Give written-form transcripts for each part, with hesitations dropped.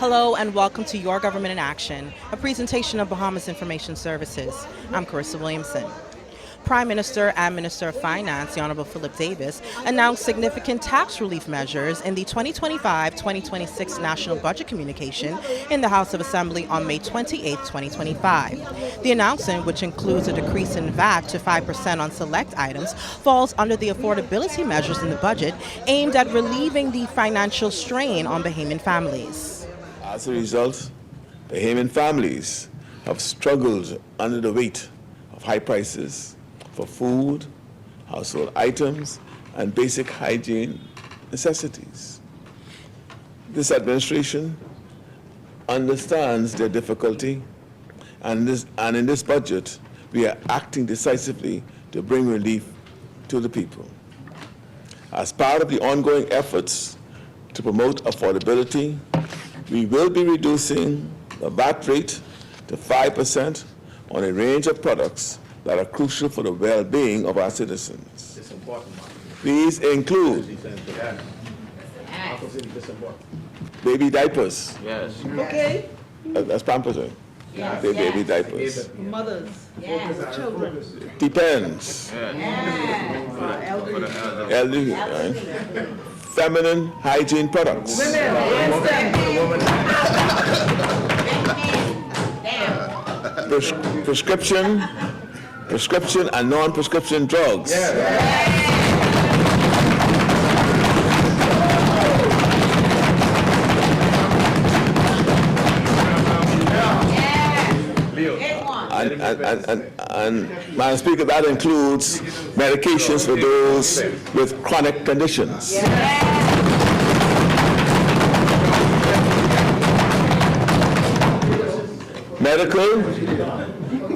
Hello and welcome to Your Government in Action, a presentation of Bahamas Information Services. I'm Carissa Williamson. Prime Minister and Minister of Finance, the Honorable Philip Davis, announced significant tax relief measures in the 2025-2026 National Budget Communication in the House of Assembly on May 28, 2025. The announcement, which includes a decrease in VAT to 5% on select items, falls under the affordability measures in the budget aimed at relieving the financial strain on Bahamian families. As a result, Bahamian families have struggled under the weight of high prices for food, household items, and basic hygiene necessities. This administration understands their difficulty, and in this budget, we are acting decisively to bring relief to the people. As part of the ongoing efforts to promote affordability, we will be reducing the VAT rate to 5% on a range of products that are crucial for the well-being of our citizens. It's important. These include baby diapers. Yes. Okay. That's pampers. Yes. Baby diapers. Mothers. Yes. Children. Depends. Elderly. Right? Feminine hygiene products. Prescription and non-prescription drugs. And Madam Speaker, that includes medications for those with chronic conditions.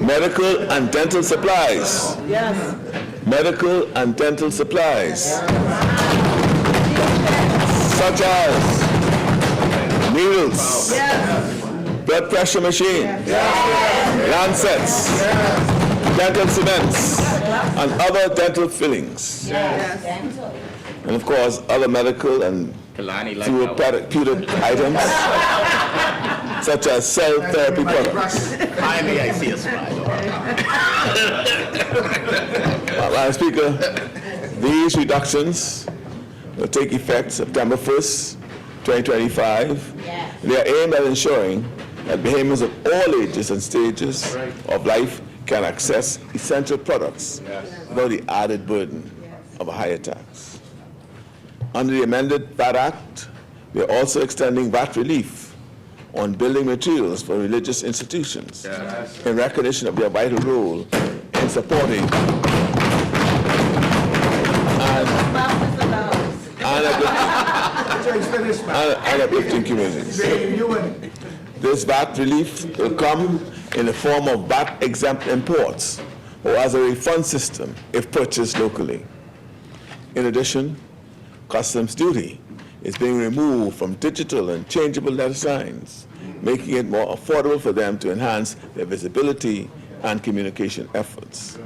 Medical and dental supplies. Yes. Medical and dental supplies. Such as needles, blood pressure machine, lancets, dental cements, and other dental fillings. And of course, other medical and therapeutic items, such as cell therapy products. Finally, I see a smile. Madam Speaker, these reductions will take effect September 1st, 2025. They are aimed at ensuring that Bahamians of all ages and stages of life can access essential products without the added burden of a higher tax. Under the amended VAT Act, we are also extending VAT relief on building materials for religious institutions in recognition of their vital role in supporting and uplifting communities. This VAT relief will come in the form of VAT-exempt imports or as a refund system if purchased locally. In addition, customs duty is being removed from digital and changeable letter signs, making it more affordable for them to enhance their visibility and communication efforts.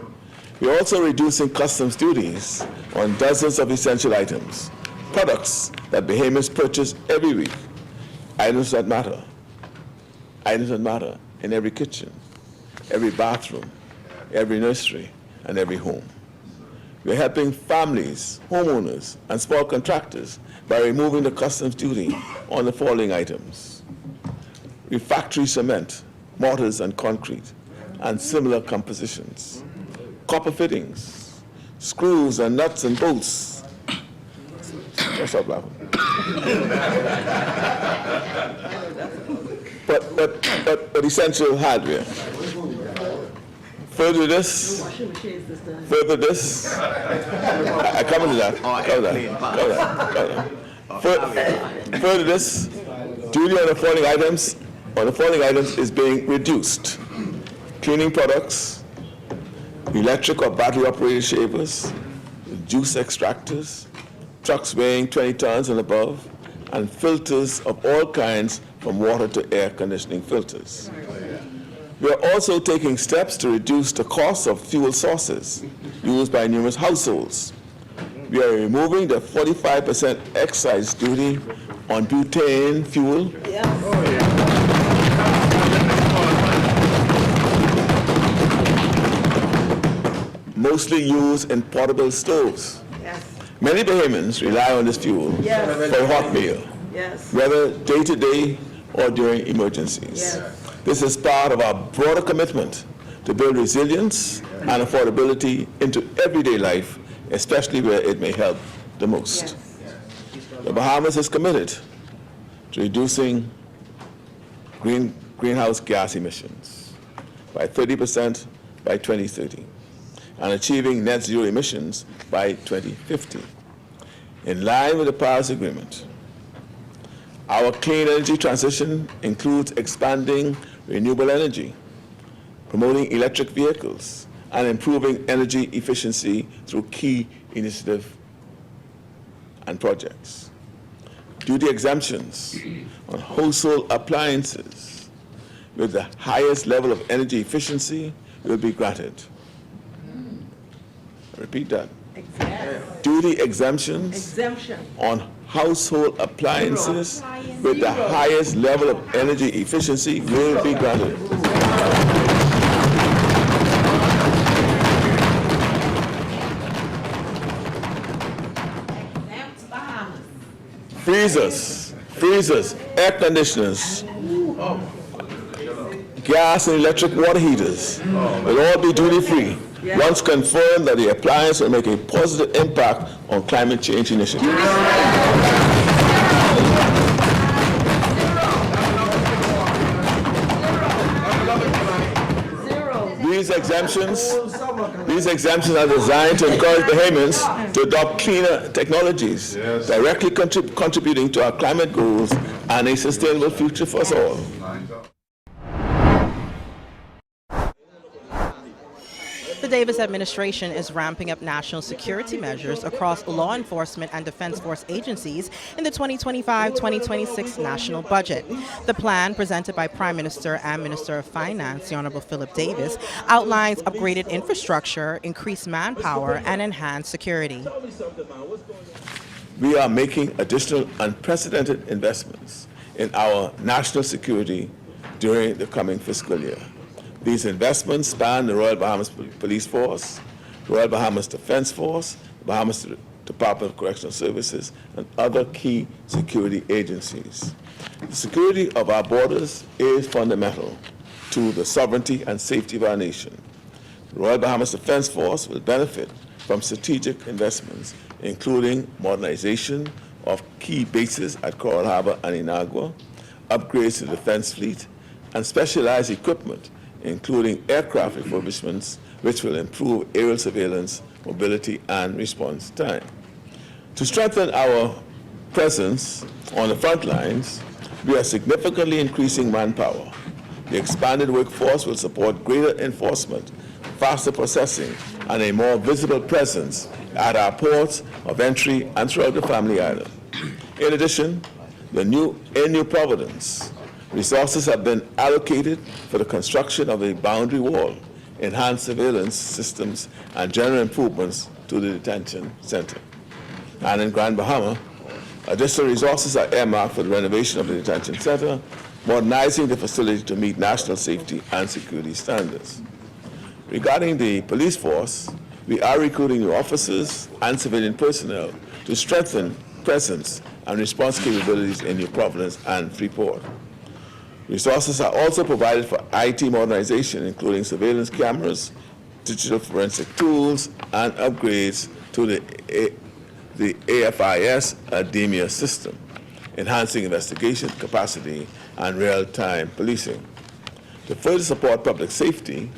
We are also reducing customs duties on dozens of essential items, products that Bahamians purchase every week, items that matter in every kitchen, every bathroom, every nursery, and every home. We're helping families, homeowners, and small contractors by removing the customs duty on the following items: refractory cement, mortars and concrete, and similar compositions, copper fittings, screws and nuts and bolts. That's not laughing. But essential hardware. Further this, I come to that. Further this, duty on the following items is being reduced: cleaning products, electric or battery operated shavers, juice extractors, trucks weighing 20 tons and above, and filters of all kinds from water to air conditioning filters. We are also taking steps to reduce the cost of fuel sources used by numerous households. We are removing the 45% excise duty on butane fuel mostly used in portable stoves. Yes. Many Bahamians rely on this fuel Yes. for a hot meal, Yes. whether day-to-day or during emergencies. Yes. This is part of our broader commitment to build resilience and affordability into everyday life, especially where it may help the most. The Bahamas is committed to reducing greenhouse gas emissions by 30% by 2030 and achieving net zero emissions by 2050. In line with the Paris Agreement, our clean energy transition includes expanding renewable energy, promoting electric vehicles, and improving energy efficiency through key initiatives and projects. Duty exemptions on household appliances with the highest level of energy efficiency will be granted. I repeat that. Duty exemptions on household appliances with the highest level of energy efficiency will be granted. Freezers, air conditioners, gas and electric water heaters will all be duty-free once confirmed that the appliance will make a positive impact on climate change initiatives. These exemptions are designed to encourage Bahamians to adopt cleaner technologies, directly contributing to our climate goals and a sustainable future for us all. The Davis administration is ramping up national security measures across law enforcement and defense force agencies in the 2025-2026 national budget. The plan, presented by Prime Minister and Minister of Finance, the Honorable Philip Davis, outlines upgraded infrastructure, increased manpower, and enhanced security. We are making additional unprecedented investments in our national security during the coming fiscal year. These investments span the Royal Bahamas Police Force, the Royal Bahamas Defense Force, the Bahamas Department of Correctional Services, and other key security agencies. The security of our borders is fundamental to the sovereignty and safety of our nation. The Royal Bahamas Defense Force will benefit from strategic investments, including modernization of key bases at Coral Harbor and Inagua, upgrades to the defense fleet, and specialized equipment, including aircraft refurbishments, which will improve aerial surveillance, mobility, and response time. To strengthen our presence on the front lines, we are significantly increasing manpower. The expanded workforce will support greater enforcement, faster processing, and a more visible presence at our ports of entry and throughout the Family Island. In addition, in New Providence, resources have been allocated for the construction of a boundary wall, enhanced surveillance systems, and general improvements to the detention center. And in Grand Bahama, additional resources are earmarked for the renovation of the detention center, modernizing the facility to meet national safety and security standards. Regarding the police force, we are recruiting new officers and civilian personnel to strengthen presence and response capabilities in New Providence and Freeport. Resources are also provided for IT modernization, including surveillance cameras, digital forensic tools, and upgrades to the AFIS DEMIA system, enhancing investigation capacity and real-time policing. To further support public safety,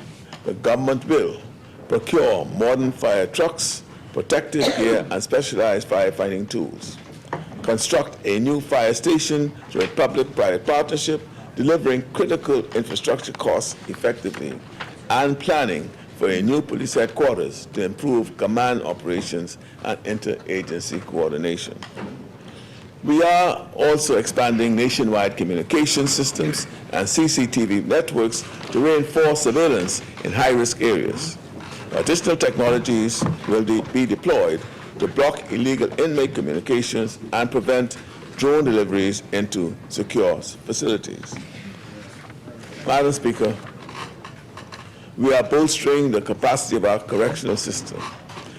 the government will procure modern fire trucks, protective gear, and specialized firefighting tools, construct a new fire station through a public-private partnership, delivering critical infrastructure costs effectively, and planning for a new police headquarters to improve command operations and interagency coordination. We are also expanding nationwide communication systems and CCTV networks to reinforce surveillance in high-risk areas. Additional technologies will be deployed to block illegal inmate communications and prevent drone deliveries into secure facilities. Madam Speaker, We are bolstering the capacity of our correctional system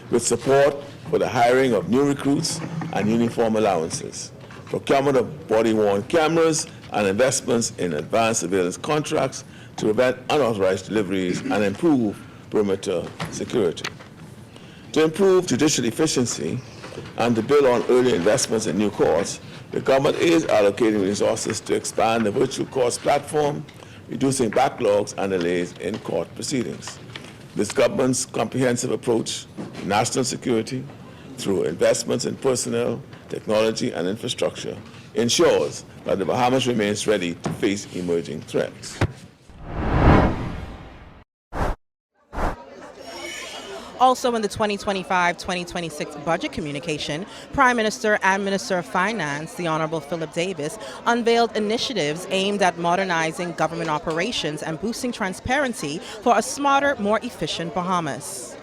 with support for the hiring of new recruits and uniform allowances, procurement of body-worn cameras, and investments in advanced surveillance contracts to prevent unauthorized deliveries and improve perimeter security. To improve judicial efficiency and to build on early investments in new courts, the government is allocating resources to expand the virtual courts platform, reducing backlogs and delays in court proceedings. This government's comprehensive approach to national security through investments in personnel, technology, and infrastructure ensures that the Bahamas remains ready to face emerging threats. Also in the 2025-2026 budget communication, Prime Minister and Minister of Finance, the Honorable Philip Davis, unveiled initiatives aimed at modernizing government operations and boosting transparency for a smarter, more efficient Bahamas.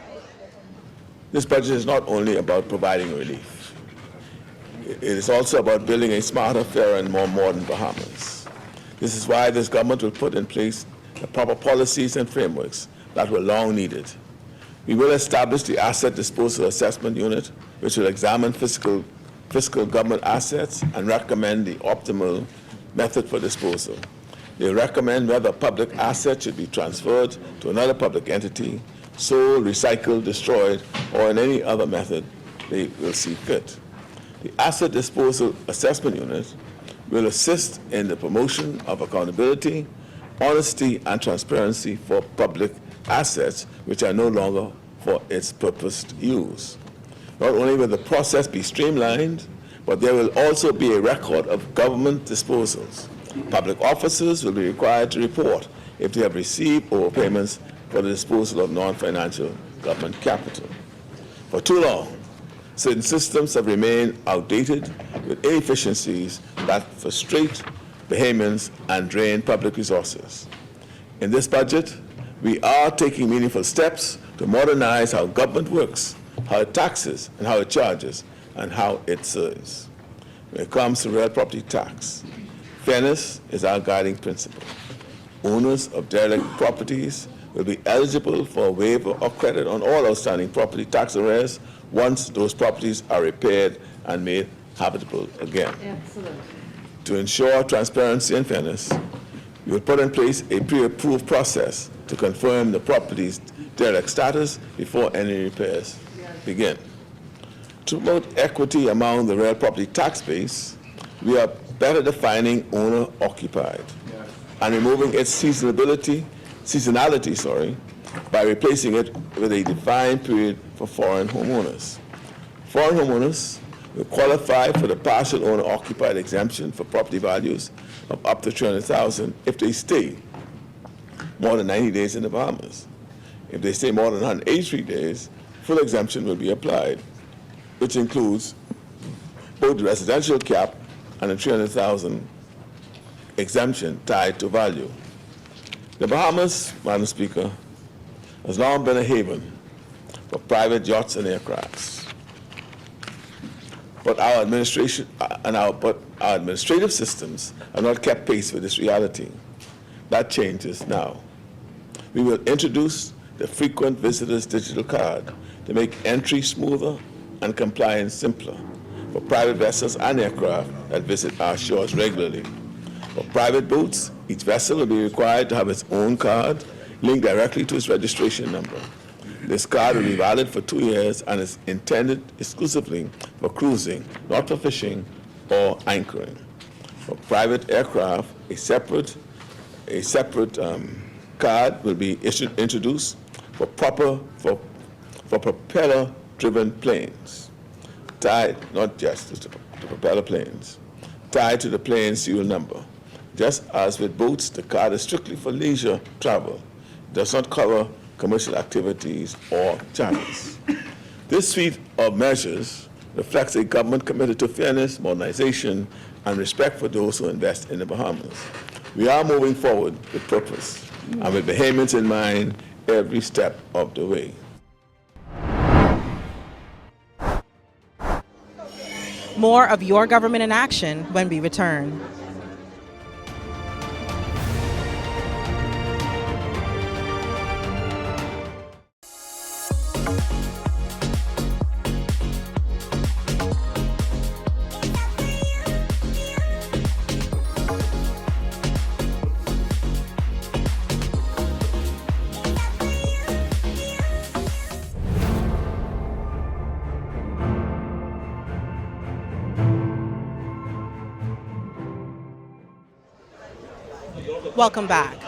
This budget is not only about providing relief. It is also about building a smarter, fairer, and more modern Bahamas. This is why this government will put in place the proper policies and frameworks that were long needed. We will establish the Asset Disposal Assessment Unit, which will examine fiscal government assets and recommend the optimal method for disposal. They will recommend whether public assets should be transferred to another public entity, sold, recycled, destroyed, or in any other method they will see fit. The Asset Disposal Assessment Unit will assist in the promotion of accountability, honesty, and transparency for public assets which are no longer for its purposed use. Not only will the process be streamlined, but there will also be a record of government disposals. Public officers will be required to report if they have received overpayments for the disposal of non-financial government capital. For too long, certain systems have remained outdated with inefficiencies that frustrate Bahamians and drain public resources. In this budget, we are taking meaningful steps to modernize how government works, how it taxes, and how it charges, and how it serves. When it comes to real property tax, fairness is our guiding principle. Owners of derelict properties will be eligible for a waiver of credit on all outstanding property tax arrears once those properties are repaired and made habitable again. Excellent. To ensure transparency and fairness, we will put in place a pre-approved process to confirm the property's derelict status before any repairs begin. To promote equity among the real property tax base, we are better defining owner-occupied and removing its seasonality, by replacing it with a defined period for foreign homeowners. Foreign homeowners will qualify for the partial owner-occupied exemption for property values of up to $300,000 if they stay more than 90 days in the Bahamas. If they stay more than 183 days, full exemption will be applied, which includes both the residential cap and the $300,000 exemption tied to value. The Bahamas, Madam Speaker, has long been a haven for private yachts and aircrafts. But our administrative systems have not kept pace with this reality. That changes now. We will introduce the frequent visitors digital card to make entry smoother and compliance simpler for private vessels and aircraft that visit our shores regularly. For private boats, each vessel will be required to have its own card linked directly to its registration number. This card will be valid for 2 years and is intended exclusively for cruising, not for fishing or anchoring. For private aircraft, a separate card will be introduced for propeller-driven planes, tied not just to propeller planes, tied to the plane's serial number. Just as with boats, the card is strictly for leisure travel. It does not cover commercial activities or charters. This suite of measures reflects a government committed to fairness, modernization, and respect for those who invest in the Bahamas. We are moving forward with purpose and with Bahamians in mind every step of the way. More of Your Government in Action when we return. Welcome back.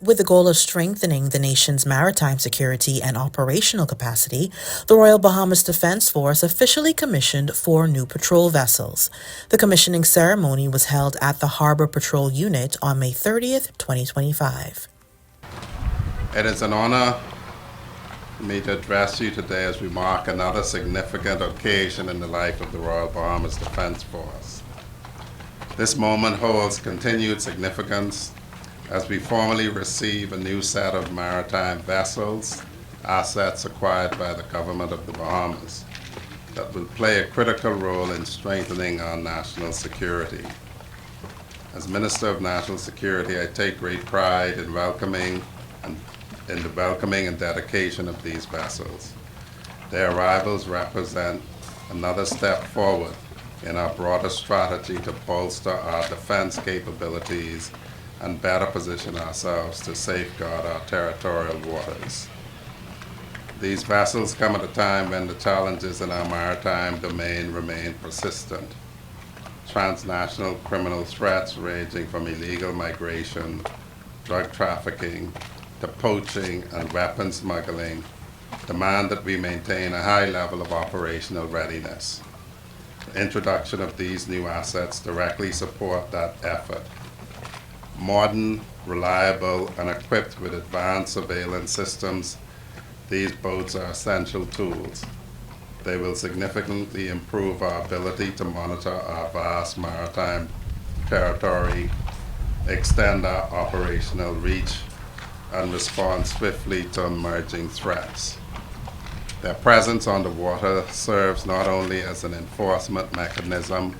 With the goal of strengthening the nation's maritime security and operational capacity, the Royal Bahamas Defense Force officially commissioned 4 new patrol vessels. The commissioning ceremony was held at the Harbor Patrol Unit on May 30th, 2025. It is an honor for me to address you today as we mark another significant occasion in the life of the Royal Bahamas Defense Force. This moment holds continued significance as we formally receive a new set of maritime vessels, assets acquired by the government of the Bahamas, that will play a critical role in strengthening our national security. As Minister of National Security, I take great pride in welcoming and dedication of these vessels. Their arrivals represent another step forward in our broader strategy to bolster our defense capabilities and better position ourselves to safeguard our territorial waters. These vessels come at a time when the challenges in our maritime domain remain persistent. Transnational criminal threats ranging from illegal migration, drug trafficking, to poaching and weapons smuggling demand that we maintain a high level of operational readiness. The introduction of these new assets directly support that effort. Modern, reliable, and equipped with advanced surveillance systems, these boats are essential tools. They will significantly improve our ability to monitor our vast maritime territory, extend our operational reach, and respond swiftly to emerging threats. Their presence on the water serves not only as an enforcement mechanism,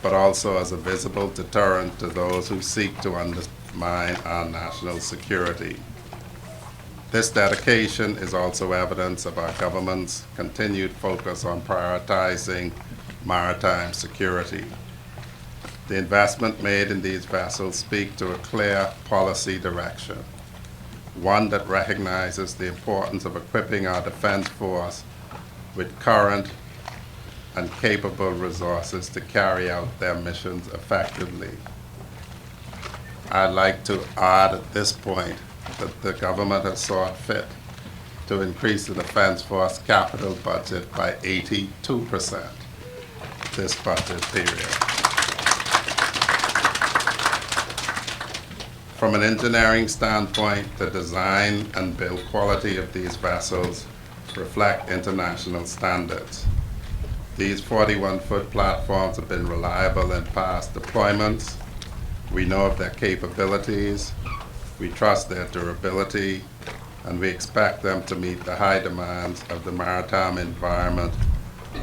but also as a visible deterrent to those who seek to undermine our national security. This dedication is also evidence of our government's continued focus on prioritizing maritime security. The investment made in these vessels speaks to a clear policy direction, one that recognizes the importance of equipping our defense force with current and capable resources to carry out their missions effectively. I'd like to add at this point that the government has sought fit to increase the Defense Force capital budget by 82% this budget period. From an engineering standpoint, the design and build quality of these vessels reflect international standards. These 41-foot platforms have been reliable in past deployments. We know of their capabilities, we trust their durability, and we expect them to meet the high demands of the maritime environment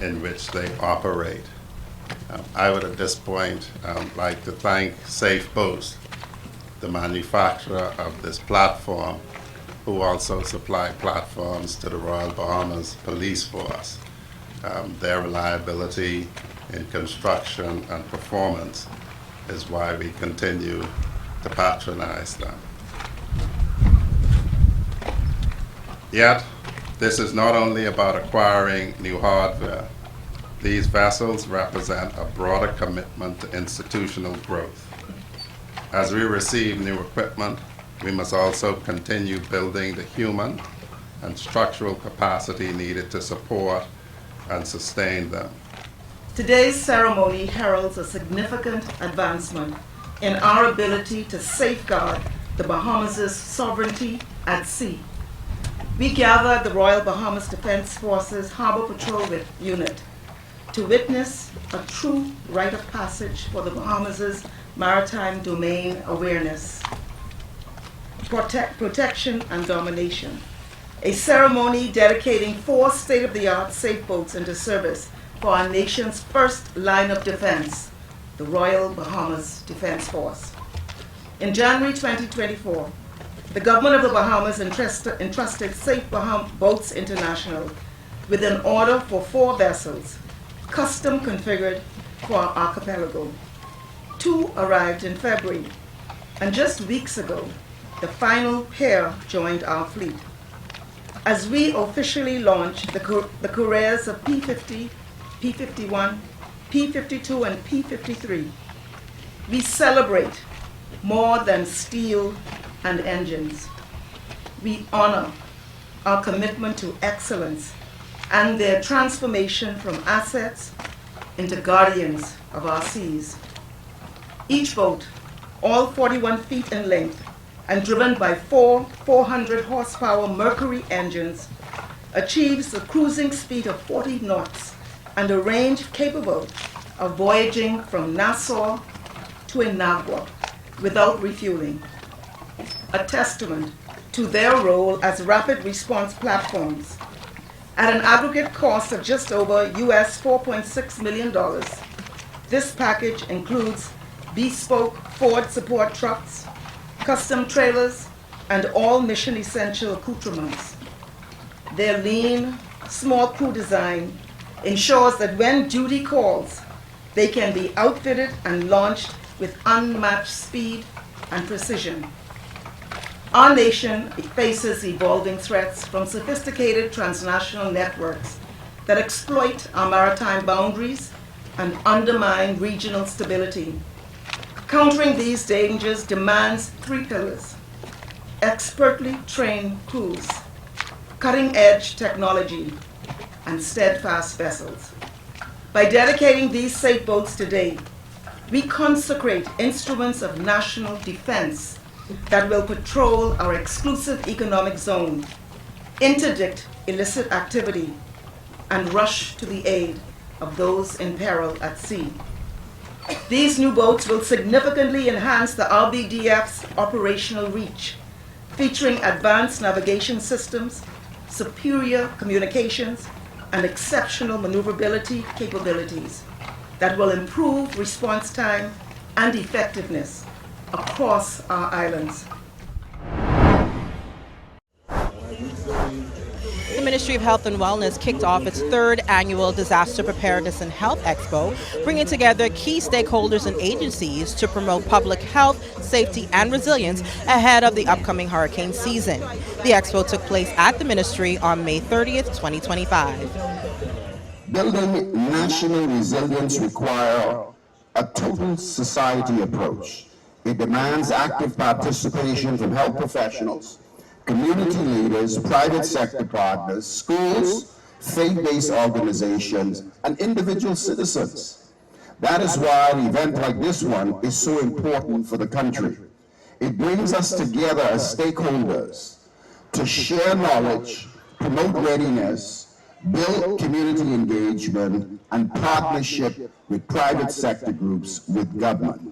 in which they operate. I would at this point like to thank Safe Boats, the manufacturer of this platform, who also supply platforms to the Royal Bahamas Police Force. Their reliability in construction and performance is why we continue to patronize them. Yet, this is not only about acquiring new hardware. These vessels represent a broader commitment to institutional growth. As we receive new equipment, we must also continue building the human and structural capacity needed to support and sustain them. Today's ceremony heralds a significant advancement in our ability to safeguard the Bahamas' sovereignty at sea. We gather at the Royal Bahamas Defense Force's Harbor Patrol Unit to witness a true rite of passage for the Bahamas' maritime domain awareness, protection, and domination. A ceremony dedicating 4 state-of-the-art safe boats into service for our nation's first line of defense, the Royal Bahamas Defense Force. In January 2024, the government of the Bahamas entrusted Safe Boats International with an order for 4 vessels, custom configured for our archipelago. 2 arrived in February, and just weeks ago, the final pair joined our fleet. As we officially launch the careers of P-50, P-51, P-52, and P-53, we celebrate more than steel and engines. We honor our commitment to excellence and their transformation from assets into guardians of our seas. Each boat, all 41 feet in length and driven by four 400 horsepower Mercury engines, achieves a cruising speed of 40 knots and a range capable of voyaging from Nassau to Inagua without refueling, a testament to their role as rapid response platforms. At an aggregate cost of just over US $4.6 million, this package includes bespoke Ford support trucks, custom trailers, and all mission essential accoutrements. Their lean, small crew design ensures that when duty calls, they can be outfitted and launched with unmatched speed and precision. Our nation faces evolving threats from sophisticated transnational networks that exploit our maritime boundaries and undermine regional stability. Countering these dangers demands three pillars: expertly trained crews, cutting-edge technology, and steadfast vessels. By dedicating these safe boats today, we consecrate instruments of national defense that will patrol our exclusive economic zone, interdict illicit activity, and rush to the aid of those in peril at sea. These new boats will significantly enhance the RBDF's operational reach, featuring advanced navigation systems, superior communications, and exceptional maneuverability capabilities that will improve response time and effectiveness across our islands. The Ministry of Health and Wellness kicked off its third annual Disaster Preparedness and Health Expo, bringing together key stakeholders and agencies to promote public health, safety, and resilience ahead of the upcoming hurricane season. The expo took place at the Ministry on May 30th, 2025. Building national resilience requires a total society approach. It demands active participation from health professionals, community leaders, private sector partners, schools, faith-based organizations, and individual citizens. That is why an event like this one is so important for the country. It brings us together as stakeholders to share knowledge, promote readiness, build community engagement, and partnership with private sector groups with government.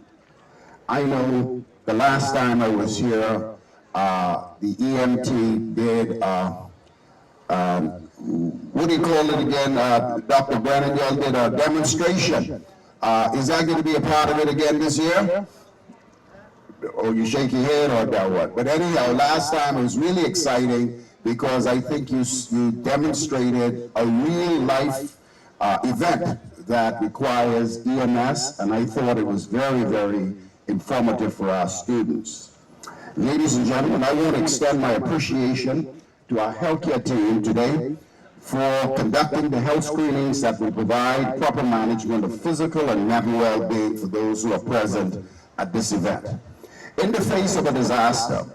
I know the last time I was here, the EMT did, what do you call it again, Dr. Brennan, y'all did a demonstration. Is that going to be a part of it again this year? Or you shake your head or that what? But anyhow, last time it was really exciting because I think you demonstrated a real life event that requires EMS, and I thought it was very, very informative for our students. Ladies and gentlemen, I want to extend my appreciation to our healthcare team today for conducting the health screenings that will provide proper management of physical and mental well-being for those who are present at this event. In the face of a disaster,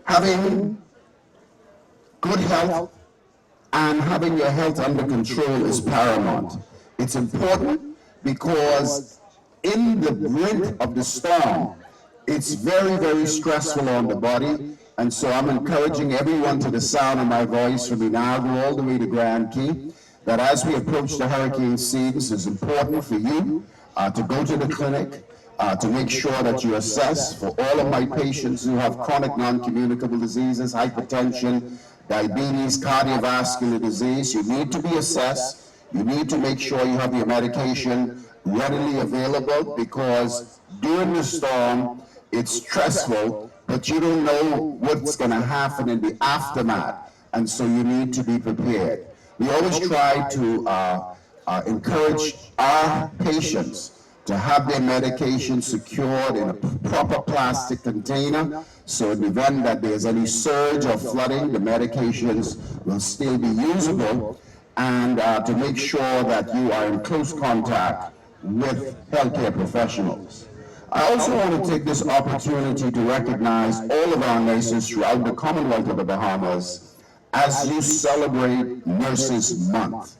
having good health and having your health under control is paramount. It's important because in the brink of the storm, it's very, very stressful on the body, and so I'm encouraging everyone to the sound of my voice from Inagua all the way to Grand Key, that as we approach the hurricane season, it's important for you to go to the clinic, to make sure that you assess for all of my patients who have chronic non-communicable diseases, hypertension, diabetes, cardiovascular disease. You need to be assessed. You need to make sure you have your medication readily available, because during the storm, it's stressful, but you don't know what's going to happen in the aftermath, and so you need to be prepared. We always try to encourage our patients to have their medication secured in a proper plastic container, so in the event that there's any surge or flooding, the medications will still be usable, and to make sure that you are in close contact with healthcare professionals. I also want to take this opportunity to recognize all of our nurses throughout the Commonwealth of the Bahamas as you celebrate Nurses Month.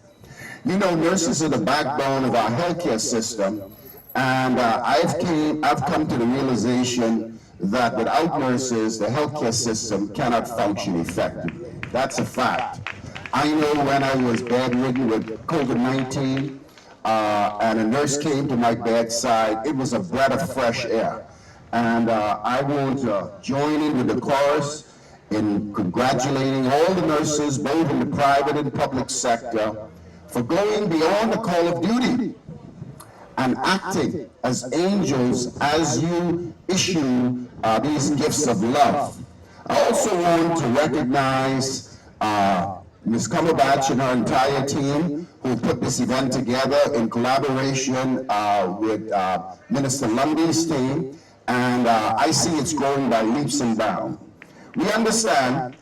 You know, nurses are the backbone of our healthcare system, and I've come to the realization that without nurses, the healthcare system cannot function effectively. That's a fact. I know when I was bedridden with COVID-19, and a nurse came to my bedside, it was a breath of fresh air. And I want to join in with the chorus in congratulating all the nurses, both in the private and public sector, for going beyond the call of duty and acting as angels as you issue these gifts of love. I also want to recognize Ms. Cumberbatch and her entire team who put this event together in collaboration with Minister Lundy's team, and I see it's growing by leaps and bounds. We understand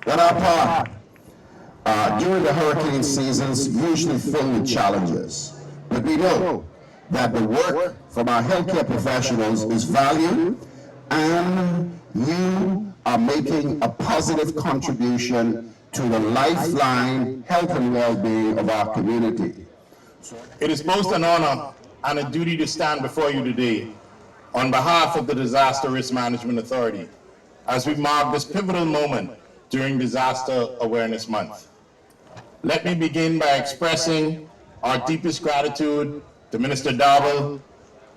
that our part during the hurricane seasons usually filled with challenges, but we know that the work from our healthcare professionals is valued, and you are making a positive contribution to the lifeline, health and well-being of our community. It is both an honor and a duty to stand before you today on behalf of the Disaster Risk Management Authority as we mark this pivotal moment during Disaster Awareness Month. Let me begin by expressing our deepest gratitude to Minister Darwell,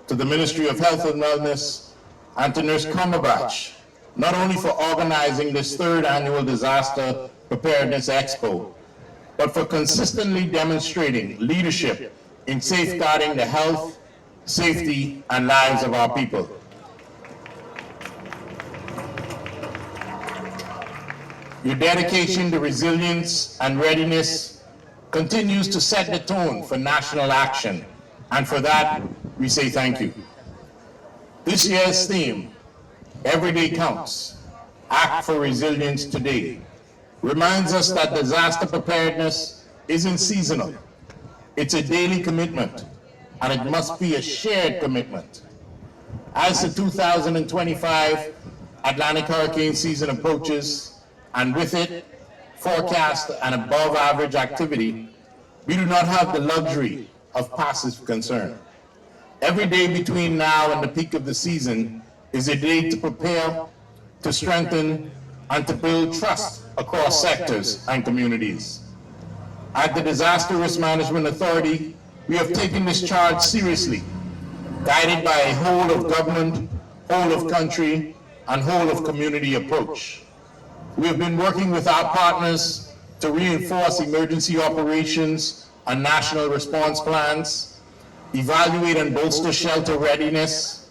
to the Ministry of Health and Wellness, and to Nurse Cumberbatch, not only for organizing this third annual Disaster Preparedness Expo, but for consistently demonstrating leadership in safeguarding the health, safety, and lives of our people. Your dedication to resilience and readiness continues to set the tone for national action, and for that, we say thank you. This year's theme, Every Day Counts, Act for Resilience Today, reminds us that disaster preparedness isn't seasonal. It's a daily commitment, and it must be a shared commitment. As the 2025 Atlantic hurricane season approaches, and with it, forecast and above average activity, we do not have the luxury of passive concern. Every day between now and the peak of the season is a day to prepare, to strengthen, and to build trust across sectors and communities. At the Disaster Risk Management Authority, we have taken this charge seriously, guided by a whole of government, whole of country, and whole of community approach. We have been working with our partners to reinforce emergency operations and national response plans, evaluate and bolster shelter readiness,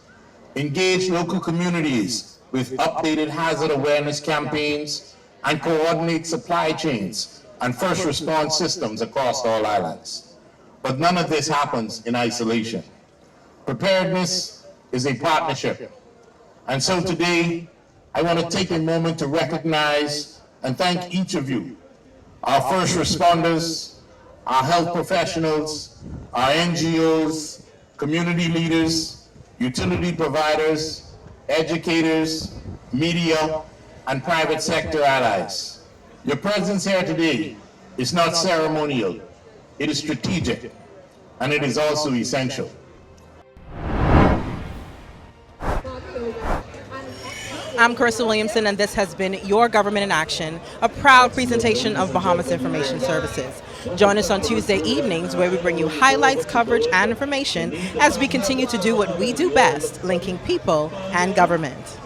engage local communities with updated hazard awareness campaigns, and coordinate supply chains and first response systems across all islands. But none of this happens in isolation. Preparedness is a partnership. And so today, I want to take a moment to recognize and thank each of you, our first responders, our health professionals, our NGOs, community leaders, utility providers, educators, media, and private sector allies. Your presence here today is not ceremonial, it is strategic, and it is also essential. I'm Carissa Williamson, and this has been Your Government in Action, a proud presentation of Bahamas Information Services. Join us on Tuesday evenings, where we bring you highlights, coverage, and information as we continue to do what we do best, linking people and government.